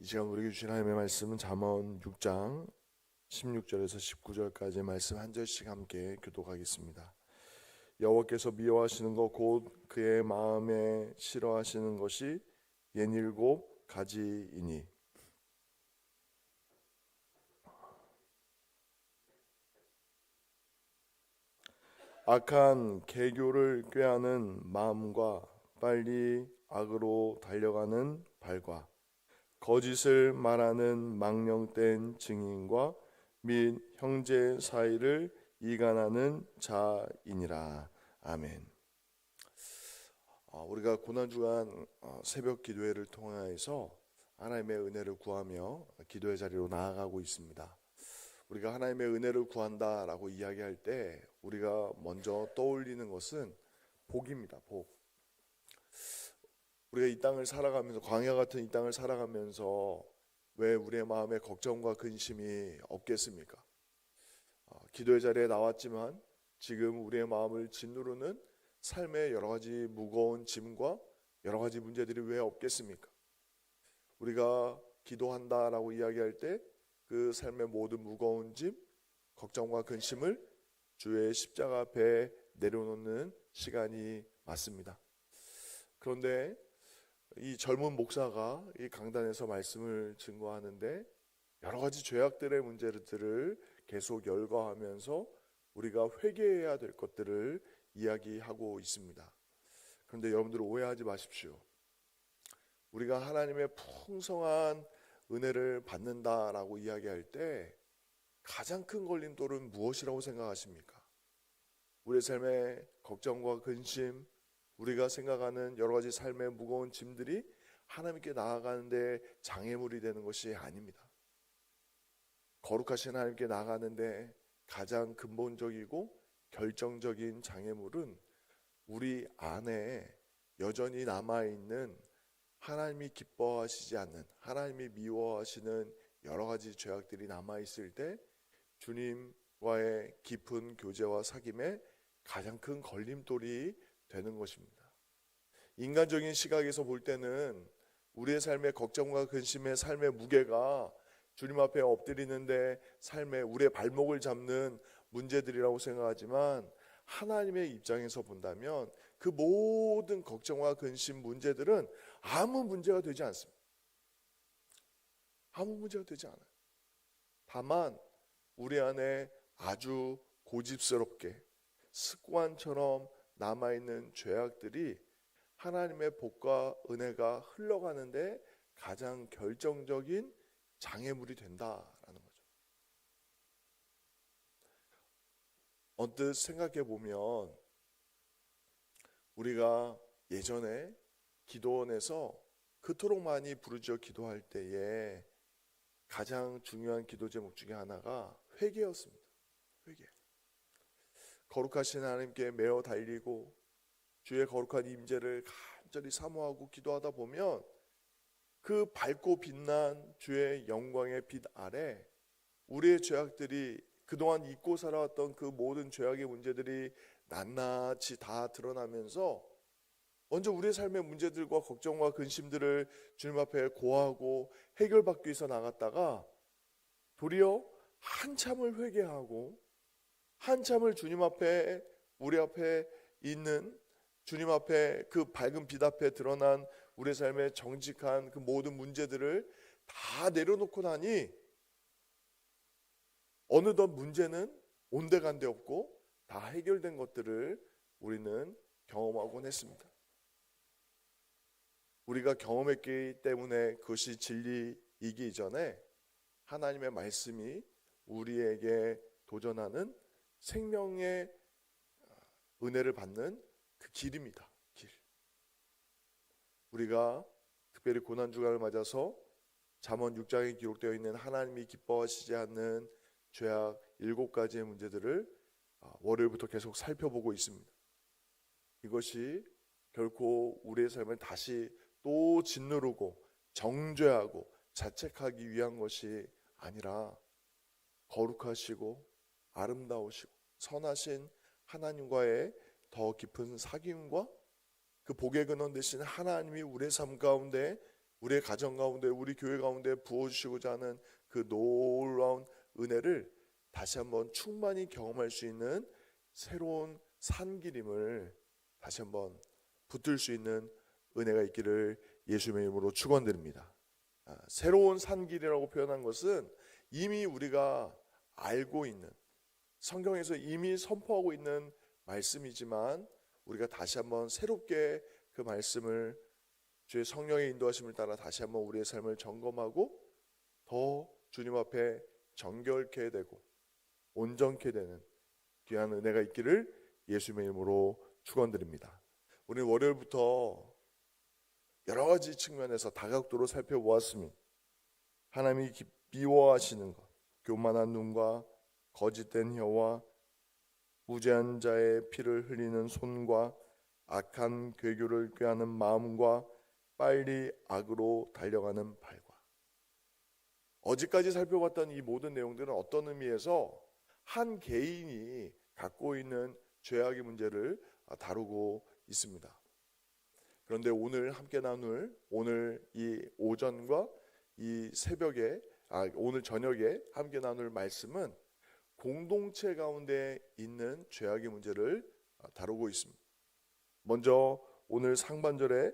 시간 우리에게 주신 하나님의 말씀은 잠언 6장 16절에서 19절까지의 말씀 한 절씩 함께 교독하겠습니다. 여호와께서 미워하시는 것 곧 그의 마음에 싫어하시는 것이 옛 7가지이니 악한 계교를 꾀하는 마음과 빨리 악으로 달려가는 발과 거짓을 말하는 망령된 증인과 및 형제 사이를 이간하는 자이니라. 아멘. 우리가 고난주간 새벽 기도회를 통해서 하나님의 은혜를 구하며 기도의 자리로 나아가고 있습니다. 우리가 하나님의 은혜를 구한다라고 이야기할 때 우리가 먼저 떠올리는 것은 복입니다. 복. 우리가 이 땅을 살아가면서, 광야 같은 이 땅을 살아가면서 왜 우리의 마음에 걱정과 근심이 없겠습니까? 기도의 자리에 나왔지만 지금 우리의 마음을 짓누르는 삶의 여러 가지 무거운 짐과 여러 가지 문제들이 왜 없겠습니까? 우리가 기도한다라고 이야기할 때 그 삶의 모든 무거운 짐, 걱정과 근심을 주의 십자가 앞에 내려놓는 시간이 맞습니다. 그런데 이 젊은 목사가 이 강단에서 말씀을 증거하는데 여러 가지 죄악들의 문제들을 계속 열거하면서 우리가 회개해야 될 것들을 이야기하고 있습니다. 그런데 여러분들 오해하지 마십시오. 우리가 하나님의 풍성한 은혜를 받는다라고 이야기할 때 가장 큰 걸림돌은 무엇이라고 생각하십니까? 우리의 삶의 걱정과 근심, 우리가 생각하는 여러 가지 삶의 무거운 짐들이 하나님께 나아가는데 장애물이 되는 것이 아닙니다. 거룩하신 하나님께 나아가는데 가장 근본적이고 결정적인 장애물은 우리 안에 여전히 남아있는 하나님이 기뻐하시지 않는, 하나님이 미워하시는 여러 가지 죄악들이 남아있을 때 주님과의 깊은 교제와 사귐에 가장 큰 걸림돌이 되는 것입니다. 인간적인 시각에서 볼 때는 우리의 삶의 걱정과 근심의 삶의 무게가 주님 앞에 엎드리는데 삶의 우리의 발목을 잡는 문제들이라고 생각하지만 하나님의 입장에서 본다면 그 모든 걱정과 근심 문제들은 아무 문제가 되지 않습니다. 아무 문제가 되지 않아요. 다만 우리 안에 아주 고집스럽게 습관처럼 남아있는 죄악들이 하나님의 복과 은혜가 흘러가는데 가장 결정적인 장애물이 된다라는 거죠. 언뜻 생각해 보면 우리가 예전에 기도원에서 그토록 많이 부르짖어 기도할 때에 가장 중요한 기도 제목 중에 하나가 회개였습니다. 회개. 거룩하신 하나님께 매어 달리고 주의 거룩한 임재를 간절히 사모하고 기도하다 보면 그 밝고 빛난 주의 영광의 빛 아래 우리의 죄악들이 그동안 잊고 살아왔던 그 모든 죄악의 문제들이 낱낱이 다 드러나면서 먼저 우리의 삶의 문제들과 걱정과 근심들을 주님 앞에 고하고 해결받기 위해서 나갔다가 도리어 한참을 회개하고 한참을 주님 앞에 우리 앞에 있는 주님 앞에 그 밝은 빛 앞에 드러난 우리의 삶의 정직한 그 모든 문제들을 다 내려놓고 나니 어느덧 문제는 온데간데 없고 다 해결된 것들을 우리는 경험하곤 했습니다. 우리가 경험했기 때문에 그것이 진리이기 전에 하나님의 말씀이 우리에게 도전하는 생명의 은혜를 받는 그 길입니다. 길. 우리가 특별히 고난주간을 맞아서 잠언 6장에 기록되어 있는 하나님이 기뻐하시지 않는 죄악 7가지의 문제들을 월요일부터 계속 살펴보고 있습니다. 이것이 결코 우리의 삶을 다시 또 짓누르고 정죄하고 자책하기 위한 것이 아니라 거룩하시고 아름다우시고 선하신 하나님과의 더 깊은 사귐과 그 복의 근원 되신 하나님이 우리의 삶 가운데 우리의 가정 가운데, 우리 교회 가운데 부어주시고자 하는 그 놀라운 은혜를 다시 한번 충만히 경험할 수 있는 새로운 산기림을 다시 한번 붙들 수 있는 은혜가 있기를 예수님의 이름으로 축원드립니다. 새로운 산길이라고 표현한 것은 이미 우리가 알고 있는, 성경에서 이미 선포하고 있는 말씀이지만 우리가 다시 한번 새롭게 그 말씀을 주의 성령의 인도하심을 따라 다시 한번 우리의 삶을 점검하고 더 주님 앞에 정결케 되고 온전케 되는 귀한 은혜가 있기를 예수님의 이름으로 축원드립니다. 우리는 월요일부터 여러 가지 측면에서 다각도로 살펴보았습니다. 하나님이 미워하시는 것, 교만한 눈과 거짓된 혀와 무죄한 자의 피를 흘리는 손과 악한 괴교를 꾀하는 마음과 빨리 악으로 달려가는 발과, 어제까지 살펴봤던 이 모든 내용들은 어떤 의미에서 한 개인이 갖고 있는 죄악의 문제를 다루고 있습니다. 그런데 오늘 함께 나눌, 오늘 이 오전과 이 새벽에, 오늘 저녁에 함께 나눌 말씀은 공동체 가운데 있는 죄악의 문제를 다루고 있습니다. 먼저 오늘 상반절에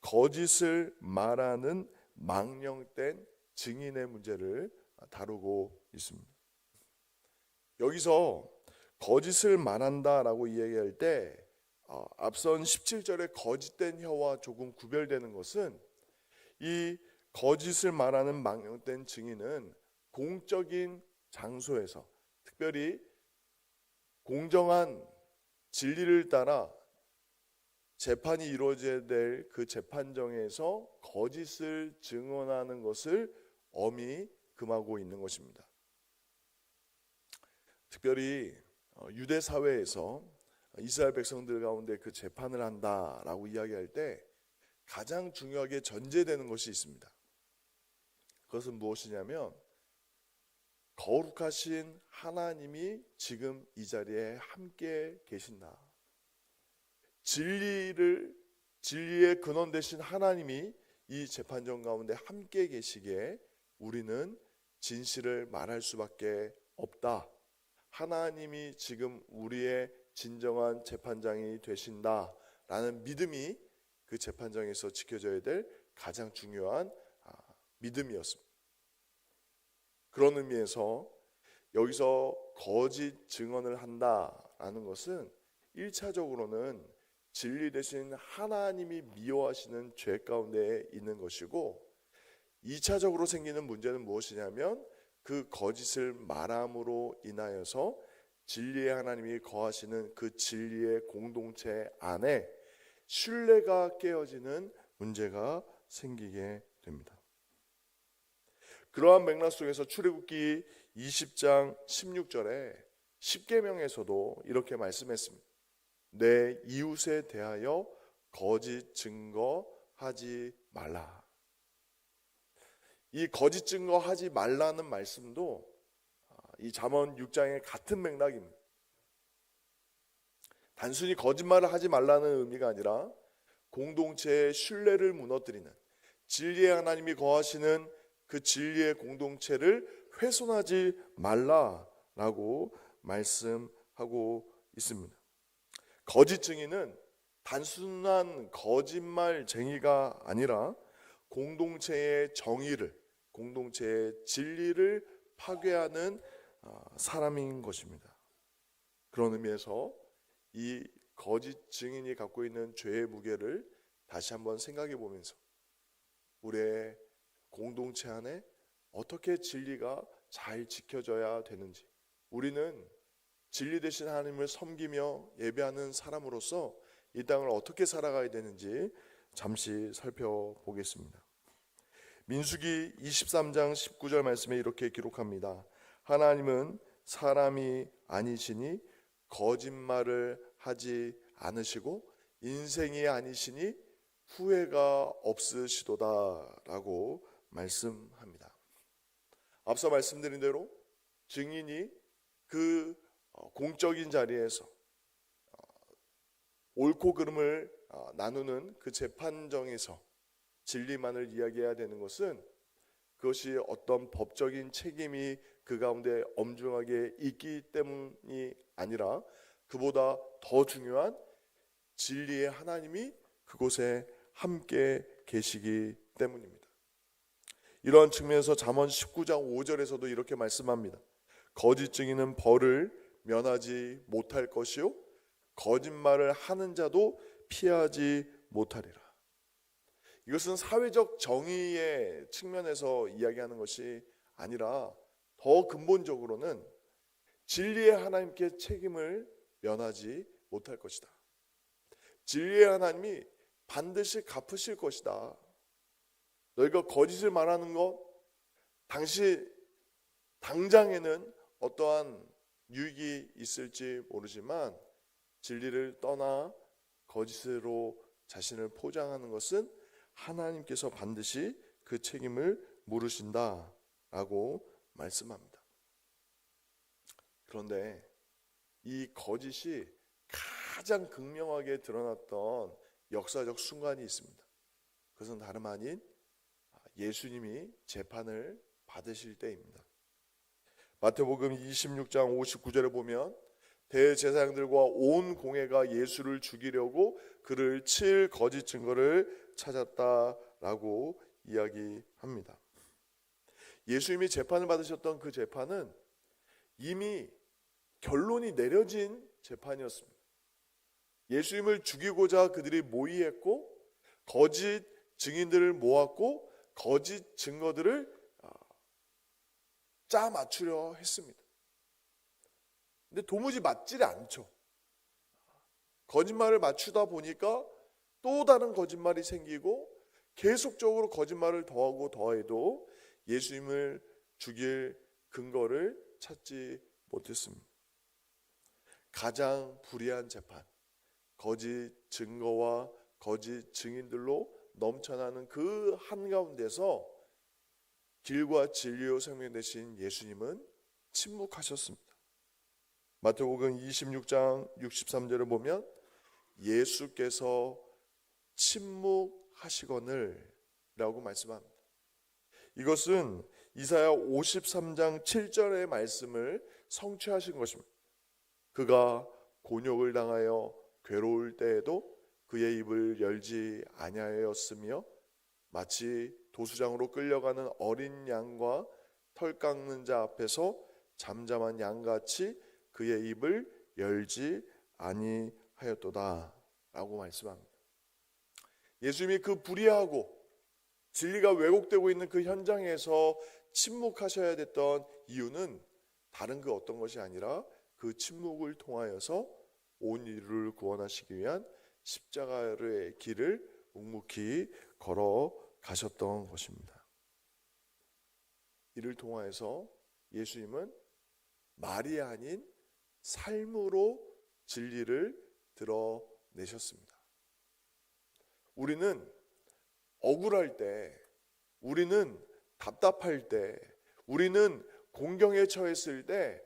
거짓을 말하는 망령된 증인의 문제를 다루고 있습니다. 여기서 거짓을 말한다라고 이야기할 때 앞선 17절의 거짓된 혀와 조금 구별되는 것은, 이 거짓을 말하는 망령된 증인은 공적인 장소에서, 특별히 공정한 진리를 따라 재판이 이루어져야 될 그 재판정에서 거짓을 증언하는 것을 엄히 금하고 있는 것입니다. 특별히 유대 사회에서 이스라엘 백성들 가운데 그 재판을 한다라고 이야기할 때 가장 중요하게 전제되는 것이 있습니다. 그것은 무엇이냐면 거룩하신 하나님이 지금 이 자리에 함께 계신다. 진리의 근원 되신 하나님이 이 재판정 가운데 함께 계시기에 우리는 진실을 말할 수밖에 없다. 하나님이 지금 우리의 진정한 재판장이 되신다라는 믿음이 그 재판장에서 지켜져야 될 가장 중요한 믿음이었습니다. 그런 의미에서 여기서 거짓 증언을 한다라는 것은 1차적으로는 진리 되신 하나님이 미워하시는 죄 가운데 있는 것이고, 2차적으로 생기는 문제는 무엇이냐면 그 거짓을 말함으로 인하여서 진리의 하나님이 거하시는 그 진리의 공동체 안에 신뢰가 깨어지는 문제가 생기게 됩니다. 그러한 맥락 속에서 출애굽기 20장 16절에 십계명에서도 이렇게 말씀했습니다. 내 이웃에 대하여 거짓 증거하지 말라. 이 거짓 증거하지 말라는 말씀도 이 잠언 6장의 같은 맥락입니다. 단순히 거짓말을 하지 말라는 의미가 아니라 공동체의 신뢰를 무너뜨리는, 진리의 하나님이 거하시는 그 진리의 공동체를 훼손하지 말라라고 말씀하고 있습니다. 거짓 증인은 단순한 거짓말쟁이가 아니라 공동체의 정의를, 공동체의 진리를 파괴하는 사람인 것입니다. 그런 의미에서 이 거짓 증인이 갖고 있는 죄의 무게를 다시 한번 생각해 보면서 우리의 공동체 안에 어떻게 진리가 잘 지켜져야 되는지, 우리는 진리 되신 하나님을 섬기며 예배하는 사람으로서 이 땅을 어떻게 살아가야 되는지 잠시 살펴보겠습니다. 민수기 23장 19절 말씀에 이렇게 기록합니다. 하나님은 사람이 아니시니 거짓말을 하지 않으시고 인생이 아니시니 후회가 없으시도다 라고 말씀합니다. 앞서 말씀드린 대로 증인이 그 공적인 자리에서 옳고 그름을 나누는 그 재판정에서 진리만을 이야기해야 되는 것은 그것이 어떤 법적인 책임이 그 가운데 엄중하게 있기 때문이 아니라 그보다 더 중요한 진리의 하나님이 그곳에 함께 계시기 때문입니다. 이러한 측면에서 잠언 19장 5절에서도 이렇게 말씀합니다. 거짓 증인은 벌을 면하지 못할 것이요 거짓말을 하는 자도 피하지 못하리라. 이것은 사회적 정의의 측면에서 이야기하는 것이 아니라 더 근본적으로는 진리의 하나님께 책임을 면하지 못할 것이다. 진리의 하나님이 반드시 갚으실 것이다. 너희가 거짓을 말하는 것, 당장에는 어떠한 유익이 있을지 모르지만 진리를 떠나 거짓으로 자신을 포장하는 것은 하나님께서 반드시 그 책임을 물으신다라고 말씀합니다. 그런데 이 거짓이 가장 극명하게 드러났던 역사적 순간이 있습니다. 그것은 다름 아닌 예수님이 재판을 받으실 때입니다. 마태복음 26장 59절에 보면 대제사장들과 온 공회가 예수를 죽이려고 그를 칠 거짓 증거를 찾았다라고 이야기합니다. 예수님이 재판을 받으셨던 그 재판은 이미 결론이 내려진 재판이었습니다. 예수님을 죽이고자 그들이 모의했고 거짓 증인들을 모았고 거짓 증거들을 짜 맞추려 했습니다. 근데 도무지 맞지 않죠. 거짓말을 맞추다 보니까 또 다른 거짓말이 생기고 계속적으로 거짓말을 더하고 더해도 예수님을 죽일 근거를 찾지 못했습니다. 가장 불의한 재판, 거짓 증거와 거짓 증인들로 넘쳐나는 그 한가운데서 길과 진리요 생명 되신 예수님은 침묵하셨습니다. 마태복음 26장 63절을 보면 예수께서 침묵하시거늘 라고 말씀합니다. 이것은 이사야 53장 7절의 말씀을 성취하신 것입니다. 그가 곤욕을 당하여 괴로울 때에도 그의 입을 열지 아니하였으며 마치 도수장으로 끌려가는 어린 양과 털 깎는 자 앞에서 잠잠한 양같이 그의 입을 열지 아니하였도다 라고 말씀합니다. 예수님이 그 불의하고 진리가 왜곡되고 있는 그 현장에서 침묵하셔야 됐던 이유는 다른 그 어떤 것이 아니라 그 침묵을 통하여서 온 인류를 구원하시기 위한 십자가의 길을 묵묵히 걸어가셨던 것입니다. 이를 통하여서 예수님은 말이 아닌 삶으로 진리를 드러내셨습니다. 우리는 억울할 때, 우리는 답답할 때, 우리는 공경에 처했을 때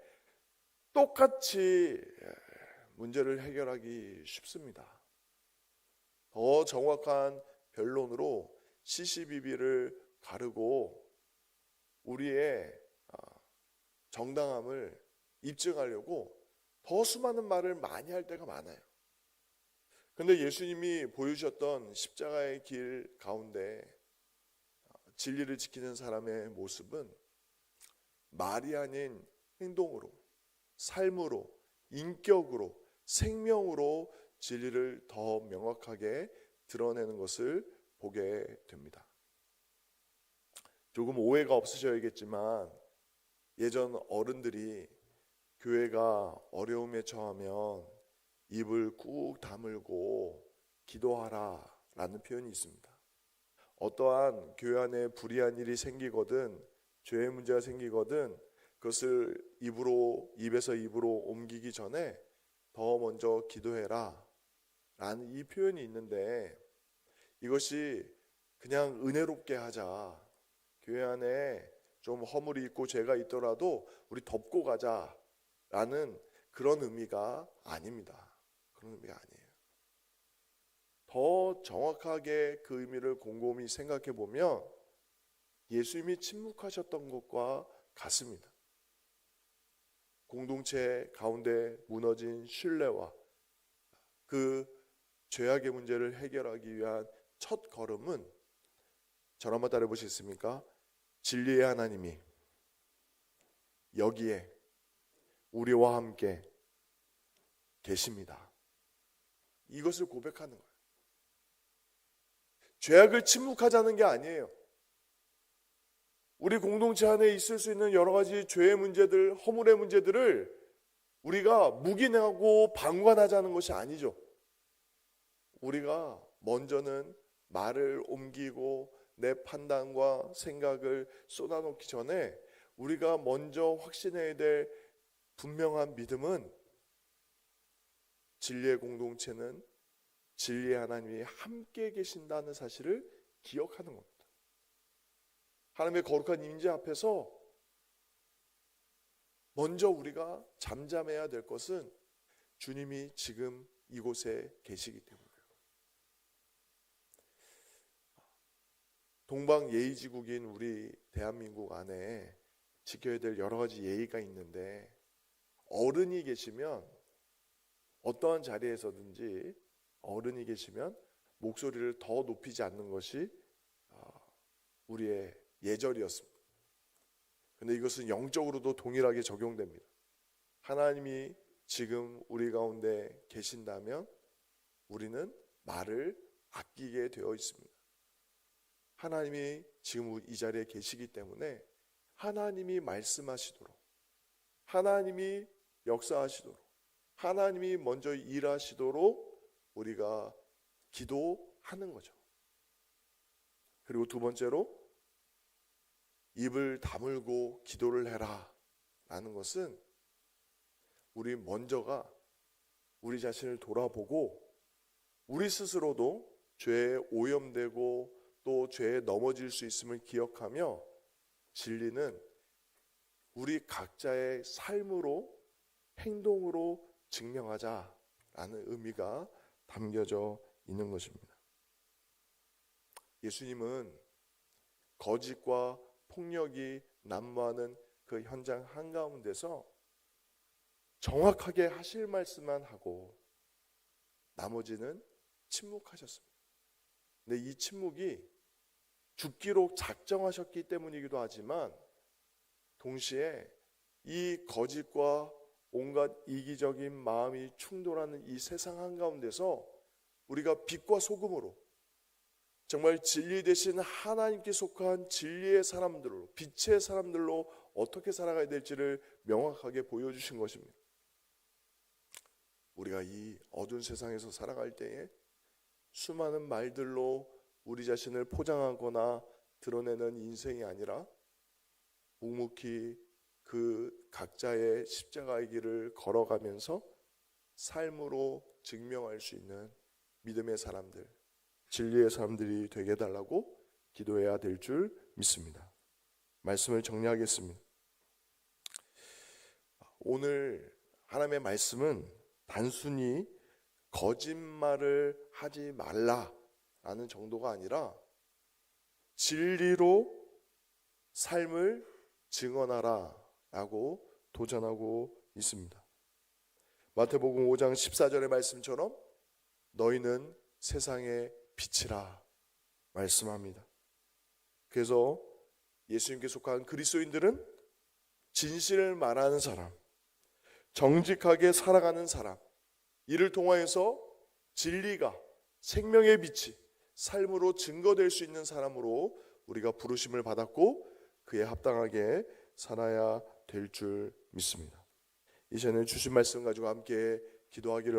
똑같이 문제를 해결하기 쉽습니다. 더 정확한 변론으로 시시비비를 가르고 우리의 정당함을 입증하려고 더 수많은 말을 많이 할 때가 많아요. 그런데 예수님이 보여주셨던 십자가의 길 가운데 진리를 지키는 사람의 모습은 말이 아닌 행동으로, 삶으로, 인격으로, 생명으로 진리를 더 명확하게 드러내는 것을 보게 됩니다. 조금 오해가 없으셔야겠지만 예전 어른들이 교회가 어려움에 처하면 입을 꾹 다물고 기도하라 라는 표현이 있습니다. 어떠한 교회 안에 불의한 일이 생기거든, 죄의 문제가 생기거든 그것을 입에서 입으로 옮기기 전에 더 먼저 기도해라 라는 이 표현이 있는데, 이것이 그냥 은혜롭게 하자, 교회 안에 좀 허물이 있고 죄가 있더라도 우리 덮고 가자 라는 그런 의미가 아닙니다. 그런 의미가 아니에요. 더 정확하게 그 의미를 곰곰이 생각해 보면 예수님이 침묵하셨던 것과 같습니다. 공동체 가운데 무너진 신뢰와 그 죄악의 문제를 해결하기 위한 첫 걸음은 저를 한번 따라해 보시겠습니까? 진리의 하나님이 여기에 우리와 함께 계십니다. 이것을 고백하는 거예요. 죄악을 침묵하자는 게 아니에요. 우리 공동체 안에 있을 수 있는 여러 가지 죄의 문제들, 허물의 문제들을 우리가 묵인하고 방관하자는 것이 아니죠. 우리가 먼저는 말을 옮기고 내 판단과 생각을 쏟아놓기 전에 우리가 먼저 확신해야 될 분명한 믿음은 진리의 공동체는 진리의 하나님이 함께 계신다는 사실을 기억하는 겁니다. 하나님의 거룩한 임재 앞에서 먼저 우리가 잠잠해야 될 것은 주님이 지금 이곳에 계시기 때문이에요. 동방예의지국인 우리 대한민국 안에 지켜야 될 여러 가지 예의가 있는데, 어른이 계시면 어떠한 자리에서든지 어른이 계시면 목소리를 더 높이지 않는 것이 우리의 예절이었습니다. 그런데 이것은 영적으로도 동일하게 적용됩니다. 하나님이 지금 우리 가운데 계신다면 우리는 말을 아끼게 되어 있습니다. 하나님이 지금 이 자리에 계시기 때문에 하나님이 말씀하시도록, 하나님이 역사하시도록, 하나님이 먼저 일하시도록 우리가 기도하는 거죠. 그리고 두 번째로 입을 다물고 기도를 해라 라는 것은 우리 먼저가 우리 자신을 돌아보고 우리 스스로도 죄에 오염되고 또 죄에 넘어질 수 있음을 기억하며 진리는 우리 각자의 삶으로, 행동으로 증명하자라는 의미가 담겨져 있는 것입니다. 예수님은 거짓과 폭력이 난무하는 그 현장 한가운데서 정확하게 하실 말씀만 하고 나머지는 침묵하셨습니다. 근데 이 침묵이 죽기로 작정하셨기 때문이기도 하지만 동시에 이 거짓과 온갖 이기적인 마음이 충돌하는 이 세상 한가운데서 우리가 빛과 소금으로 정말 진리 되신 하나님께 속한 진리의 사람들로, 빛의 사람들로 어떻게 살아가야 될지를 명확하게 보여주신 것입니다. 우리가 이 어두운 세상에서 살아갈 때에 수많은 말들로 우리 자신을 포장하거나 드러내는 인생이 아니라 묵묵히 그 각자의 십자가의 길을 걸어가면서 삶으로 증명할 수 있는 믿음의 사람들, 진리의 사람들이 되게 해달라고 기도해야 될 줄 믿습니다. 말씀을 정리하겠습니다. 오늘 하나님의 말씀은 단순히 거짓말을 하지 말라라는 정도가 아니라 진리로 삶을 증언하라라고 도전하고 있습니다. 마태복음 5장 14절의 말씀처럼 너희는 세상의 빛이라 말씀합니다. 그래서 예수님께 속한 그리스도인들은 진실을 말하는 사람, 정직하게 살아가는 사람, 이를 통하여서 진리가 생명의 빛이 삶으로 증거될 수 있는 사람으로 우리가 부르심을 받았고 그에 합당하게 살아야 될 줄 믿습니다. 이제는 주신 말씀 가지고 함께 기도하기를